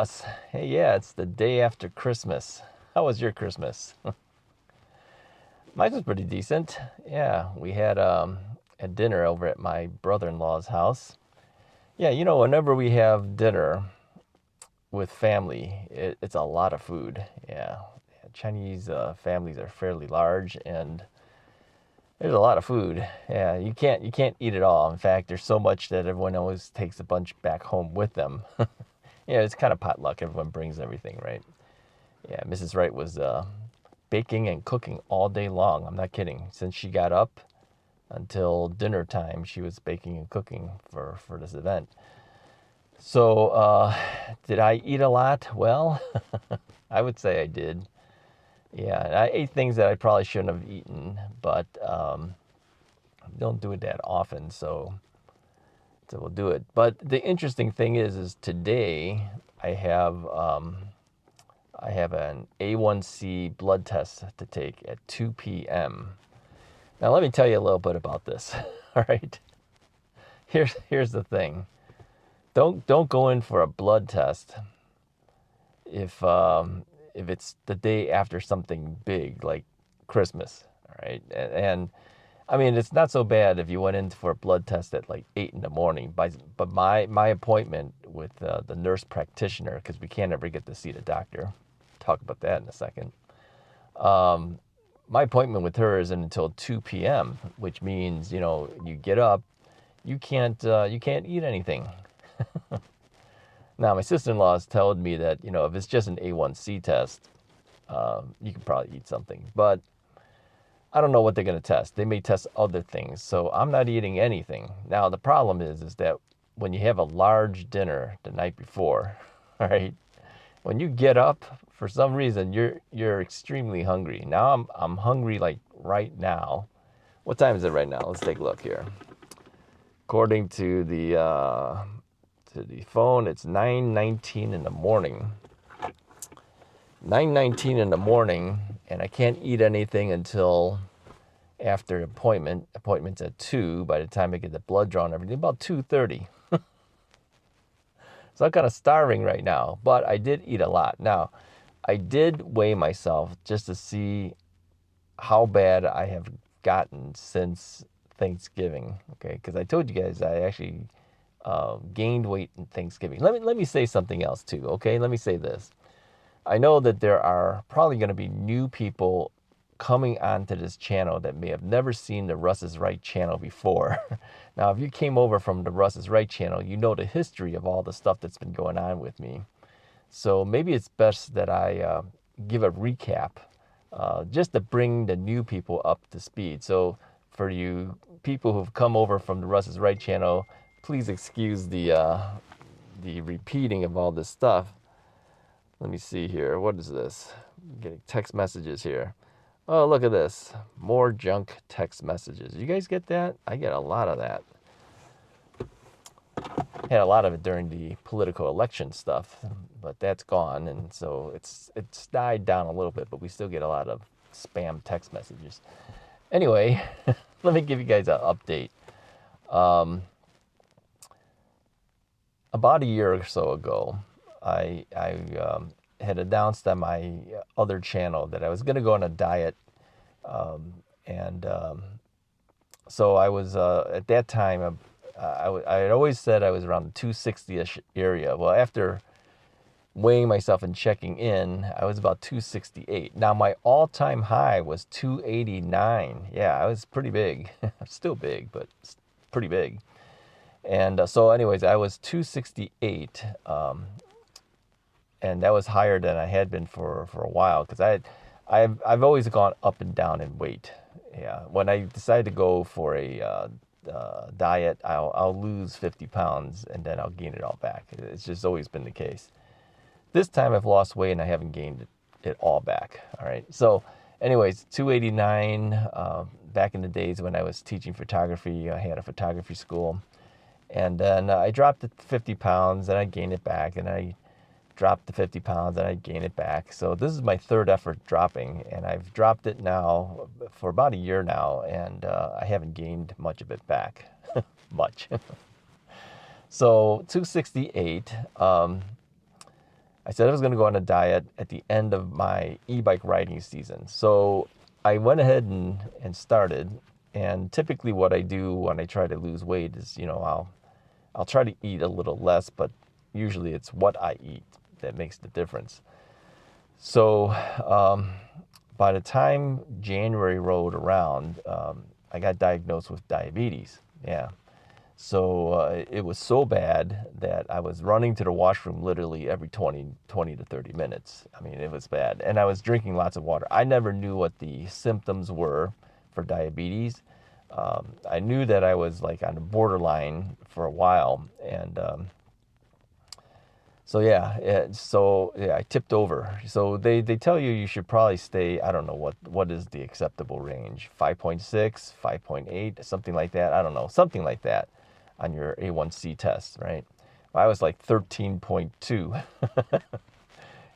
Ross. Hey, yeah, it's the day after Christmas. How was your Christmas? Mine was pretty decent. Yeah, we had a dinner over at my brother-in-law's house. Yeah, whenever we have dinner with family, it's a lot of food. Yeah, Chinese families are fairly large, and there's a lot of food. Yeah, you can't eat it all. In fact, there's so much that everyone always takes a bunch back home with them. Yeah, it's kind of potluck. Everyone brings everything, right? Yeah, Mrs. Wright was baking and cooking all day long. I'm not kidding. Since she got up until dinner time, she was baking and cooking for this event. So, did I eat a lot? Well, I would say I did. Yeah, and I ate things that I probably shouldn't have eaten, but don't do it that often, so we'll do it. But the interesting thing is today I have I have an A1C blood test to take at 2 p.m. Now let me tell you a little bit about this. All right. Here's the thing. Don't go in for a blood test if it's the day after something big like Christmas. All right. And I mean, it's not so bad if you went in for a blood test at like 8 in the morning. But my appointment with the nurse practitioner, because we can't ever get to see the doctor, talk about that in a second. My appointment with her isn't until 2 p.m., which means, you get up, you can't eat anything. Now, my sister-in-law has told me that, if it's just an A1C test, you can probably eat something. But I don't know what they're going to test. They may test other things. So I'm not eating anything. Now, the problem is that when you have a large dinner the night before, all right, when you get up, for some reason, you're extremely hungry. Now I'm hungry like right now. What time is it right now? Let's take a look here. According to the phone, it's 9:19 in the morning. 9:19 in the morning, and I can't eat anything until after the appointment. Appointment's at 2. By the time I get the blood drawn and everything, about 2:30. So I'm kind of starving right now, but I did eat a lot. Now, I did weigh myself just to see how bad I have gotten since Thanksgiving. Okay, because I told you guys I actually gained weight in Thanksgiving. Let me say something else too. Okay, let me say this. I know that there are probably going to be new people coming onto this channel that may have never seen the Russ is Right channel before. Now, if you came over from the Russ is Right channel, you know the history of all the stuff that's been going on with me. So maybe it's best that I give a recap just to bring the new people up to speed. So for you people who've come over from the Russ is Right channel, please excuse the repeating of all this stuff. Let me see here. What is this? I'm getting text messages here. Oh, look at this. More junk text messages. You guys get that? I get a lot of that. Had a lot of it during the political election stuff, but that's gone, and so it's died down a little bit, but we still get a lot of spam text messages. Anyway, let me give you guys an update. About a year or so ago, I had announced on my other channel that I was going to go on a diet, and so I was at that time. I had always said I was around the 260-ish area. Well, after weighing myself and checking in, I was about 268. Now, my all-time high was 289. Yeah, I was pretty big. Still big, but pretty big. And so anyways, I was 268. And that was higher than I had been for a while, because I've always gone up and down in weight. Yeah, when I decided to go for a diet, I'll lose 50 pounds and then I'll gain it all back. It's just always been the case. This time I've lost weight and I haven't gained it all back. All right. So anyways, 289, back in the days when I was teaching photography, I had a photography school. And then I dropped it 50 pounds and I gained it back, and I dropped the 50 pounds and I gained it back. So this is my third effort dropping, and I've dropped it now for about a year now, and I haven't gained much of it back. Much. So 268. I said I was going to go on a diet at the end of my e-bike riding season. So I went ahead and started. And typically what I do when I try to lose weight is, I'll try to eat a little less, but usually it's what I eat that makes the difference. So by the time January rolled around, I got diagnosed with diabetes. Yeah. So it was so bad that I was running to the washroom literally every 20 to 30 minutes. I mean, it was bad. And I was drinking lots of water. I never knew what the symptoms were for diabetes. I knew that I was like on the borderline for a while. And I tipped over. So they tell you should probably stay, I don't know what is the acceptable range, 5.6, 5.8, something like that. I don't know, something like that on your A1C test, right? I was like 13.2.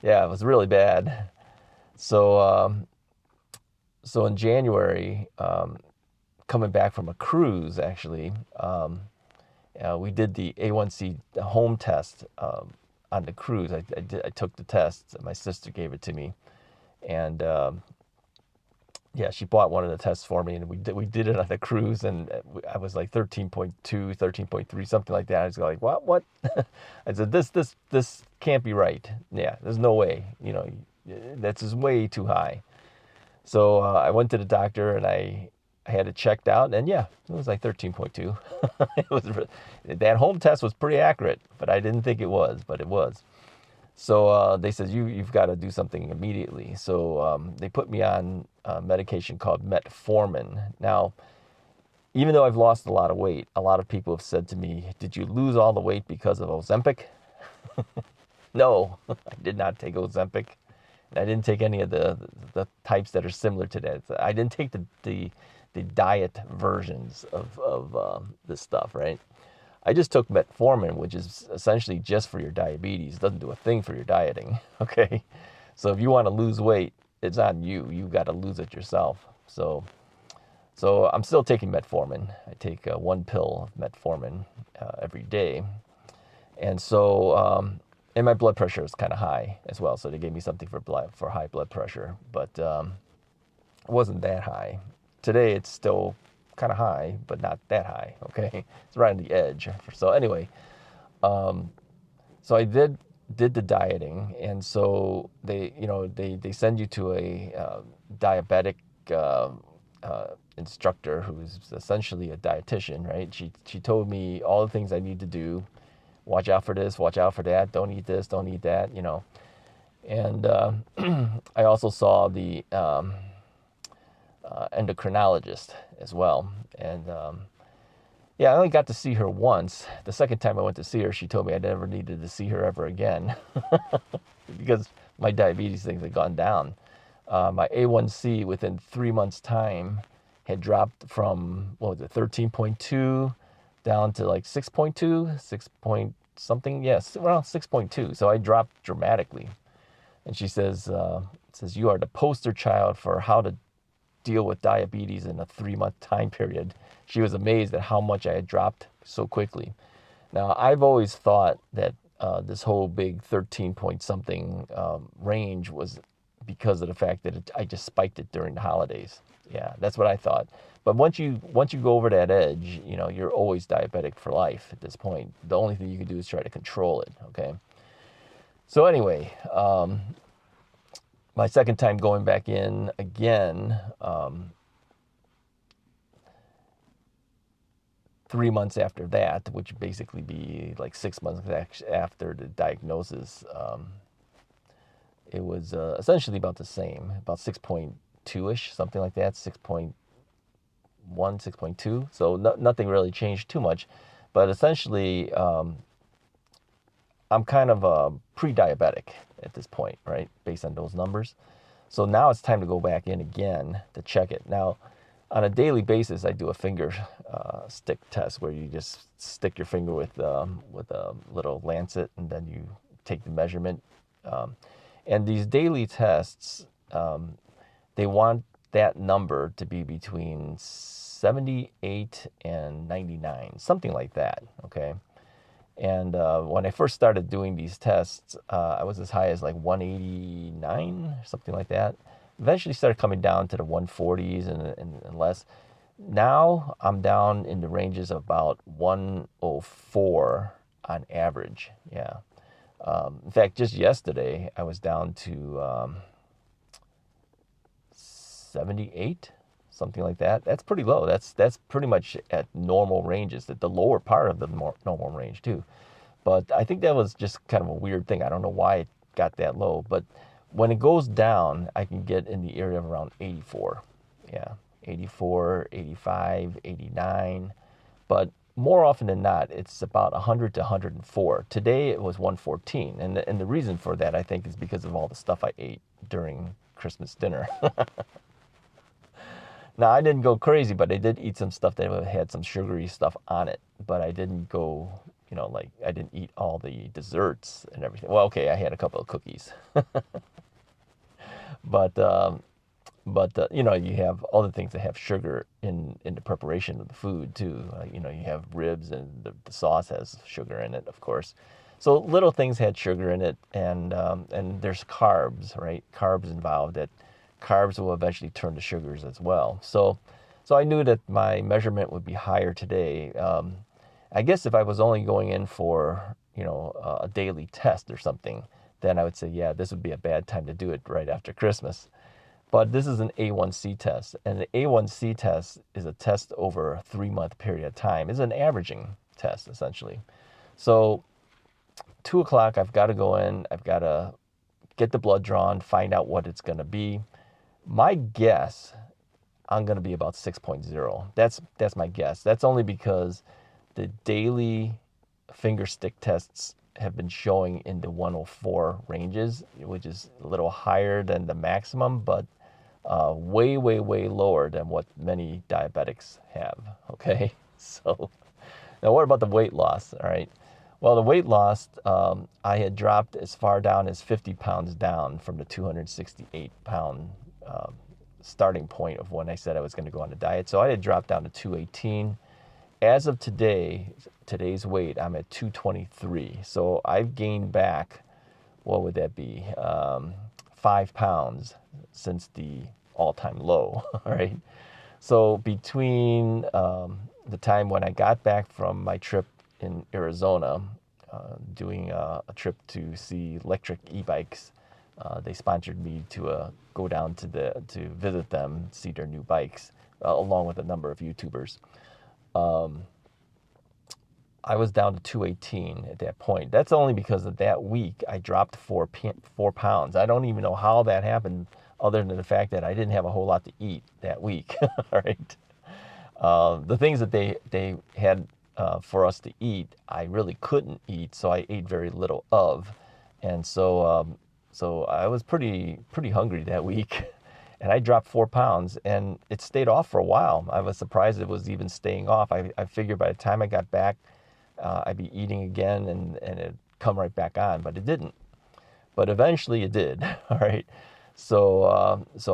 Yeah, it was really bad. So in January, coming back from a cruise, actually, we did the A1C home test on the cruise. I took the test. My sister gave it to me, and she bought one of the tests for me, and we did it on the cruise, and I was like 13.2, 13.3, something like that. I was like, what? I said, this can't be right. Yeah, there's no way. That's just way too high. So I went to the doctor, and I had it checked out, and it was like 13.2. That home test was pretty accurate, but I didn't think it was, but it was. So they said, you've got to do something immediately. So they put me on a medication called metformin. Now, even though I've lost a lot of weight, a lot of people have said to me, did you lose all the weight because of Ozempic? No, I did not take Ozempic. I didn't take any of the types that are similar to that. I didn't take the diet versions of this stuff, right? I just took metformin, which is essentially just for your diabetes. It doesn't do a thing for your dieting, okay? So if you want to lose weight, it's on you. You've got to lose it yourself. So I'm still taking metformin. I take one pill of metformin every day. And so, and my blood pressure is kind of high as well. So they gave me something for high blood pressure, but it wasn't that high. Today it's still kind of high, but not that high. Okay, it's right on the edge. So anyway, so I did the dieting, and so they send you to a diabetic instructor who's essentially a dietitian, right? She told me all the things I need to do. Watch out for this, watch out for that. Don't eat this, don't eat that. And I also saw the endocrinologist as well. And I only got to see her once. The second time I went to see her, she told me I never needed to see her ever again because my diabetes things had gone down. My A1C within 3 months' time had dropped from, 13.2 down to like 6.2, 6 point something. Yes, around 6.2. So I dropped dramatically. And she says, you are the poster child for how to deal with diabetes in a 3-month time period. She was amazed at how much I had dropped so quickly. Now, I've always thought that this whole big 13 point something range was because of the fact that I just spiked it during the holidays. Yeah, that's what I thought. But once you go over that edge, you're always diabetic for life at this point. The only thing you can do is try to control it, okay? So anyway, my second time going back in again, 3 months after that, which would basically be like 6 months after the diagnosis, it was essentially about the same, about 6.2-ish, something like that, 6.1, 6.2. So nothing really changed too much. But essentially, I'm kind of pre-diabetic at this point, right, based on those numbers. So now it's time to go back in again to check it. Now, on a daily basis, I do a finger stick test where you just stick your finger with a little lancet, and then you take the measurement. And these daily tests, they want that number to be between 78 and 99, something like that, okay? And when I first started doing these tests, I was as high as like 189, something like that. Eventually started coming down to the 140s and less. Now I'm down in the ranges of about 104 on average. Yeah. In fact, just yesterday I was down to 78, something like that. That's pretty low. That's pretty much at normal ranges, at the lower part of the normal range too. But I think that was just kind of a weird thing. I don't know why it got that low, but when it goes down, I can get in the area of around 84. Yeah, 84, 85, 89. But more often than not, it's about 100 to 104. Today it was 114. And the reason for that, I think, is because of all the stuff I ate during Christmas dinner. Now, I didn't go crazy, but I did eat some stuff that had some sugary stuff on it. But I didn't go, like I didn't eat all the desserts and everything. Well, okay, I had a couple of cookies. But you have other things that have sugar in the preparation of the food too. You have ribs, and the sauce has sugar in it, of course. So little things had sugar in it, and there's carbs, right? Carbs involved. That carbs will eventually turn to sugars as well. So I knew that my measurement would be higher today. I guess if I was only going in for a daily test or something, then I would say, yeah, this would be a bad time to do it right after Christmas. But this is an A1C test, and the A1C test is a test over a 3-month period of time. It's an averaging test, essentially. So 2 o'clock, I've got to go in. I've got to get the blood drawn, find out what it's going to be. My guess, I'm going to be about 6.0. That's my guess. That's only because the daily finger stick tests have been showing in the 104 ranges, which is a little higher than the maximum, but way, way, way lower than what many diabetics have. Okay, so now what about the weight loss? All right. Well, the weight loss, I had dropped as far down as 50 pounds down from the 268-pound starting point of when I said I was going to go on a diet. So I had dropped down to 218. As of today's weight, I'm at 223. So I've gained back, what would that be? 5 pounds since the all-time low, all right? So between the time when I got back from my trip in Arizona, doing a trip to see electric e-bikes, they sponsored me to go down to visit them, see their new bikes, along with a number of YouTubers. I was down to 218 at that point. That's only because of that week I dropped 4 pounds. I don't even know how that happened, other than the fact that I didn't have a whole lot to eat that week. All right. The things that they had for us to eat, I really couldn't eat, so I ate very little of, and so I was pretty hungry that week, and I dropped 4 pounds, and it stayed off for a while. I was surprised it was even staying off. I figured by the time I got back, I'd be eating again, and it'd come right back on, but it didn't. But eventually it did. All right. So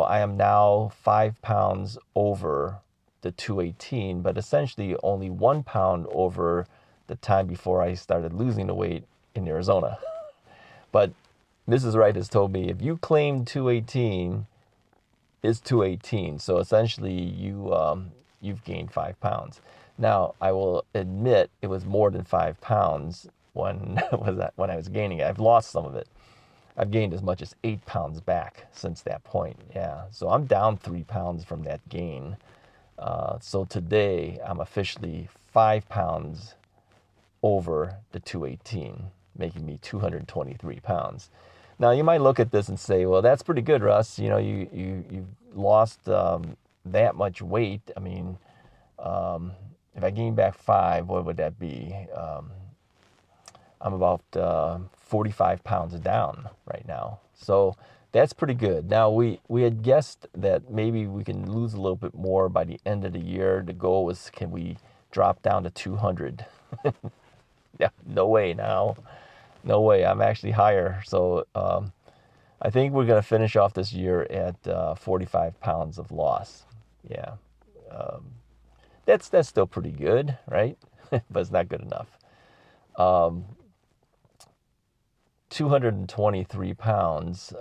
I am now 5 pounds over the 218, but essentially only 1 pound over the time before I started losing the weight in Arizona. But Mrs. Wright has told me, if you claim 218, it's 218. So essentially you've gained 5 pounds. Now, I will admit it was more than 5 pounds when I was gaining it. I've lost some of it. I've gained as much as 8 pounds back since that point. Yeah, so I'm down 3 pounds from that gain. So today I'm officially 5 pounds over the 218, making me 223 pounds. Now you might look at this and say, well, that's pretty good, Russ. You lost that much weight. I mean, if I gain back 5, what would that be? I'm about 45 pounds down right now. So that's pretty good. Now, we had guessed that maybe we can lose a little bit more by the end of the year. The goal was, can we drop down to 200? Yeah, no way now. No way. I'm actually higher. So I think we're going to finish off this year at 45 pounds of loss. Yeah. That's still pretty good, right? But it's not good enough. Um, 223 pounds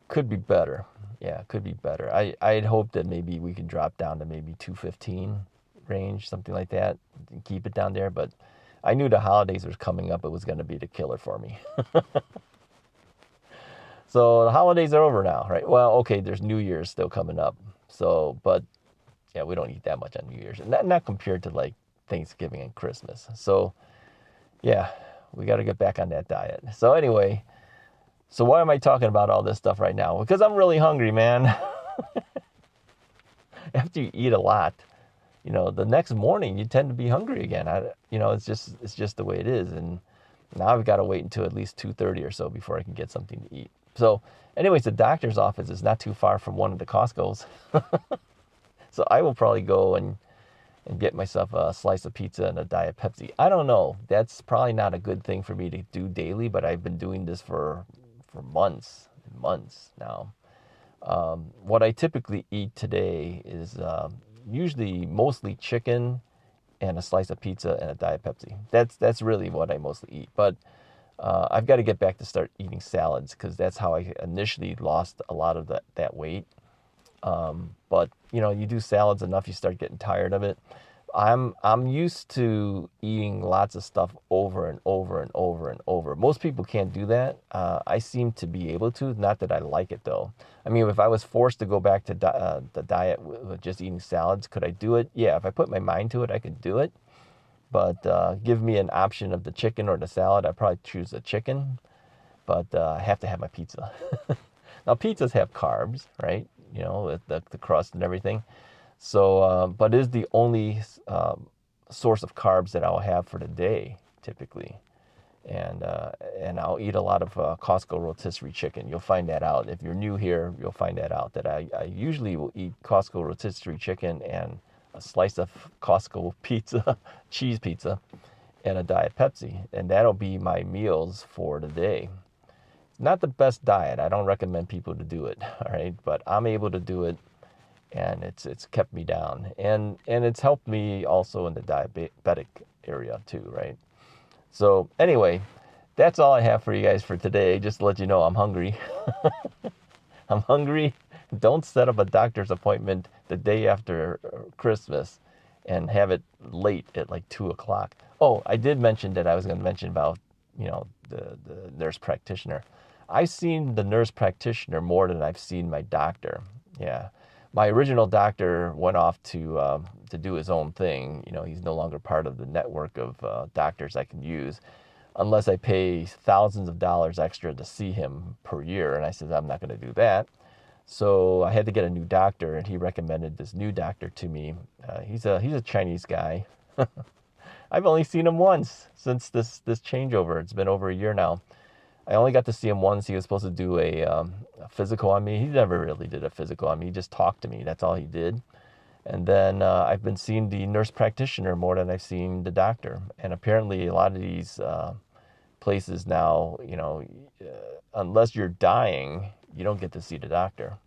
could be better. Yeah, could be better. I'd hope that maybe we could drop down to maybe 215 range, something like that, and keep it down there. But I knew the holidays was coming up. It was going to be the killer for me. So the holidays are over now, right? Well, okay, there's New Year's still coming up. So, but yeah, we don't eat that much on New Year's, and not compared to like Thanksgiving and Christmas. So yeah, we got to get back on that diet. So anyway, so why am I talking about all this stuff right now? Because I'm really hungry, man. After you eat a lot, the next morning you tend to be hungry again. It's just the way it is. And now I've got to wait until at least 2:30 or so before I can get something to eat. So anyways, the doctor's office is not too far from one of the Costco's. So I will probably go and get myself a slice of pizza and a Diet Pepsi. I don't know. That's probably not a good thing for me to do daily, but I've been doing this for months and months now. What I typically eat today is usually mostly chicken and a slice of pizza and a Diet Pepsi. That's really what I mostly eat. But I've got to get back to start eating salads because that's how I initially lost a lot of that weight. But you do salads enough, you start getting tired of it. I'm used to eating lots of stuff over and over and over and over. Most people can't do that. I seem to be able to. Not that I like it though. I mean, if I was forced to go back to the diet with just eating salads, could I do it? Yeah, if I put my mind to it, I could do it. But give me an option of the chicken or the salad, I'd probably choose the chicken. But I have to have my pizza. Now, pizzas have carbs, right? With the crust and everything. So, but it is the only source of carbs that I'll have for the day, typically. And I'll eat a lot of Costco rotisserie chicken. You'll find that out. If you're new here, you'll find that out, that I usually will eat Costco rotisserie chicken and a slice of Costco pizza, cheese pizza, and a Diet Pepsi. And that'll be my meals for the day. Not the best diet. I don't recommend people to do it, all right? But I'm able to do it, and it's kept me down. And it's helped me also in the diabetic area too, right? So anyway, that's all I have for you guys for today. Just to let you know I'm hungry. I'm hungry. Don't set up a doctor's appointment the day after Christmas and have it late at like 2 o'clock. Oh, I did mention that I was going to mention about, the nurse practitioner. I've seen the nurse practitioner more than I've seen my doctor. Yeah. My original doctor went off to do his own thing. He's no longer part of the network of doctors I can use unless I pay thousands of dollars extra to see him per year. And I said, I'm not going to do that. So I had to get a new doctor, and he recommended this new doctor to me. He's a Chinese guy. I've only seen him once since this changeover. It's been over a year now. I only got to see him once. He was supposed to do a physical on me. He never really did a physical on me. He just talked to me. That's all he did. And then I've been seeing the nurse practitioner more than I've seen the doctor. And apparently a lot of these places now, unless you're dying, you don't get to see the doctor.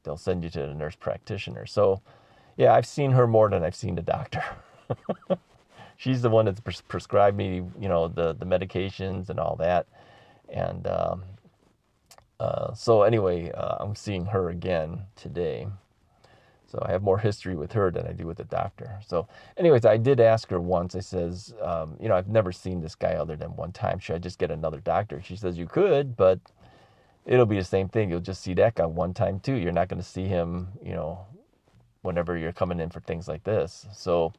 They'll send you to the nurse practitioner. So, yeah, I've seen her more than I've seen the doctor. She's the one that's prescribed me, the medications and all that. And so anyway, I'm seeing her again today. So I have more history with her than I do with the doctor. So anyways, I did ask her once. I says, I've never seen this guy other than one time. Should I just get another doctor? She says, you could, but it'll be the same thing. You'll just see that guy one time too. You're not going to see him, whenever you're coming in for things like this. So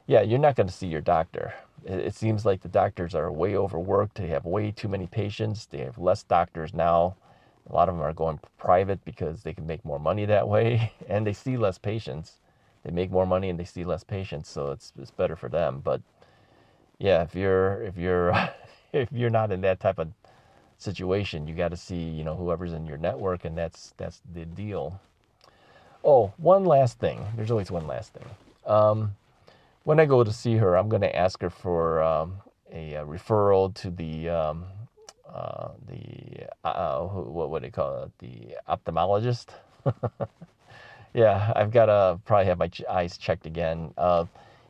yeah, you're not going to see your doctor. It seems like the doctors are way overworked. They have way too many patients. They have less doctors now. A lot of them are going private because they can make more money that way, and they see less patients. They make more money and they see less patients, so it's better for them. But yeah, if you're if you're not in that type of situation, you got to see whoever's in your network, and that's the deal. Oh, one last thing. There's always one last thing. When I go to see her, I'm going to ask her for a referral to what do you call it? The ophthalmologist. Yeah, I've got to probably have my eyes checked again.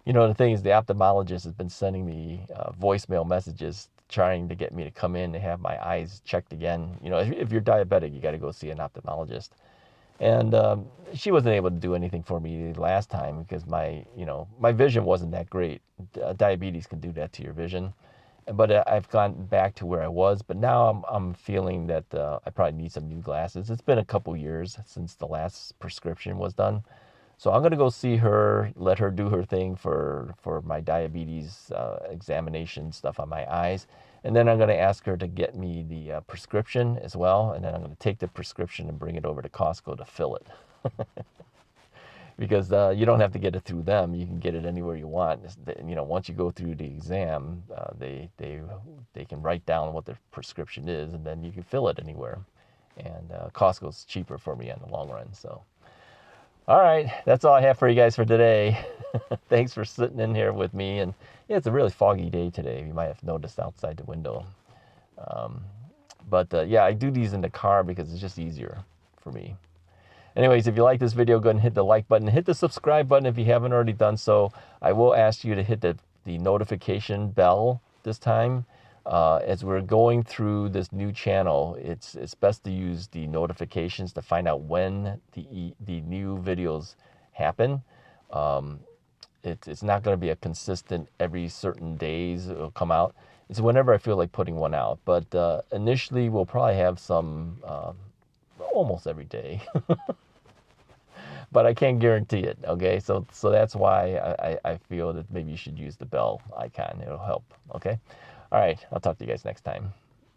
You know, the thing is, the ophthalmologist has been sending me voicemail messages trying to get me to come in and have my eyes checked again. You know, if you're diabetic, you got to go see an ophthalmologist. And she wasn't able to do anything for me last time because my vision wasn't that great. Diabetes can do that to your vision. But I've gone back to where I was. But now I'm feeling that I probably need some new glasses. It's been a couple years since the last prescription was done. So I'm gonna go see her, let her do her thing for my diabetes examination stuff on my eyes, and then I'm gonna ask her to get me the prescription as well, and then I'm gonna take the prescription and bring it over to Costco to fill it. Because you don't have to get it through them; you can get it anywhere you want. You know, once you go through the exam, they can write down what the prescription is, and then you can fill it anywhere. And Costco's cheaper for me in the long run, so. All right, that's all I have for you guys for today. Thanks for sitting in here with me. And yeah, it's a really foggy day today. You might have noticed outside the window. But yeah, I do these in the car because it's just easier for me. Anyways, if you like this video, go ahead and hit the like button. Hit the subscribe button if you haven't already done so. I will ask you to hit the notification bell this time. As we're going through this new channel, it's best to use the notifications to find out when the new videos happen. It's not going to be a consistent every certain days it'll come out. It's whenever I feel like putting one out. But initially, we'll probably have some almost every day. But I can't guarantee it, okay? So that's why I feel that maybe you should use the bell icon. It'll help, okay? All right, I'll talk to you guys next time.